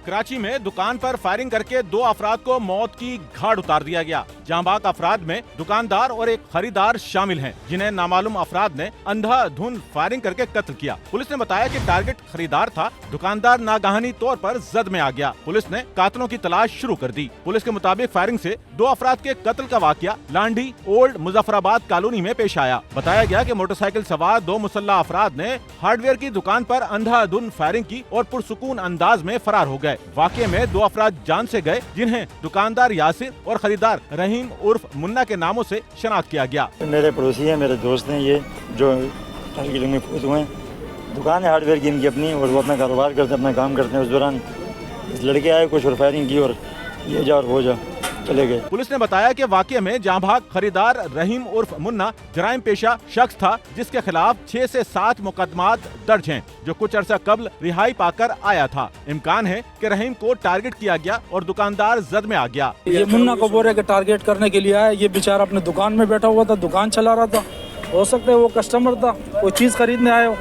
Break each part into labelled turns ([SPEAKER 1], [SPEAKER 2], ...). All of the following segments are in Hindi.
[SPEAKER 1] कराची में दुकान पर फायरिंग करके 2 अफराद को मौत की घाट उतार दिया गया। जांबाग अफराद में दुकानदार और एक खरीदार शामिल हैं, जिन्हें नामालूम अफराद ने अंधाधुंध फायरिंग करके कत्ल किया। पुलिस ने बताया कि टारगेट खरीदार था। दुकानदार नागहानी तौर पर जद में आ गया। पुलिस ने कातिलों की तलाश शुरू कर दी। पुलिस के मुताबिक फायरिंग से 2 अफराद के कत्ल का वाकया लांडी ओल्ड मुजफ्फराबाद कॉलोनी में पेश आया। बताया गया कि मोटरसाइकिल सवार 2 मुसल्लह अफराद ने हार्डवेयर की दुकान पर अंधाधुंध फायरिंग की और पुरसुकून अंदाज में फरार हो गए। वाकये में 2 अफराद जान से गए, जिन्हें दुकानदार यासिर और खरीदार रहीम उर्फ मुन्ना के नामों से शनाख्त किया गया।
[SPEAKER 2] मेरे पड़ोसी हैं, मेरे दोस्त हैं, ये जो टारगेटिंग में फौत हुए हैं। दुकान है हार्डवेयर की इनकी अपनी, और वो अपना कारोबार करते हैं, अपना काम करते हैं। उस दौरान इस लड़के आए, कुछ और फायरिंग की और ये जा और हो जा चले गए।
[SPEAKER 1] पुलिस ने बताया कि वाकये में जांबाग खरीदार रहीम उर्फ मुन्ना जराइम पेशा शख्स था, जिसके खिलाफ 6 से 7 मुकदमात दर्ज हैं, जो कुछ अर्सा कबल रिहाई पाकर आया था। इम्कान है कि रहीम को टारगेट किया गया और दुकानदार जद में आ गया।
[SPEAKER 3] ये मुन्ना को बोल रहे कि टारगेट करने के लिए आया। ये बेचारा अपने दुकान में बैठा हुआ था, दुकान चला रहा था। हो सकता है वो कस्टमर था, कोई चीज खरीदने आया हो,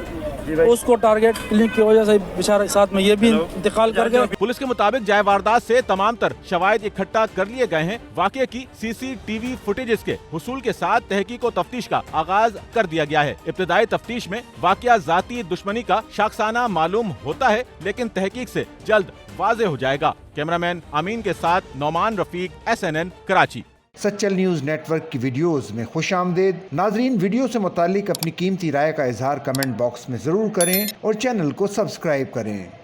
[SPEAKER 3] उसको टारगेट क्लिक की वजह से बेचारा साथ में ये भी इंतकाल कर गया।
[SPEAKER 1] पुलिस के मुताबिक जाए वारदात से तमाम तर शवाहिद इकट्ठा कर लिए गए हैं। वाकये की CCTV फुटेजेस के हुसूल के साथ तहकीक व तफ्तीश का आगाज कर दिया गया है। इब्तदाई तफ्तीश में वाकया जाती दुश्मनी का शाखसाना मालूम होता है, लेकिन तहकीक से जल्द वाज़ेह हो जाएगा। कैमरामैन अमीन के साथ Nauman Rafiq, SNN Karachi.
[SPEAKER 4] Sachal news network की वीडियोस में खुशामदीद। नाजरीन, वीडियो से मुतालिक अपनी कीमती राय का इजहार कमेंट बॉक्स में ज़रूर करें और चैनल को सब्सक्राइब करें।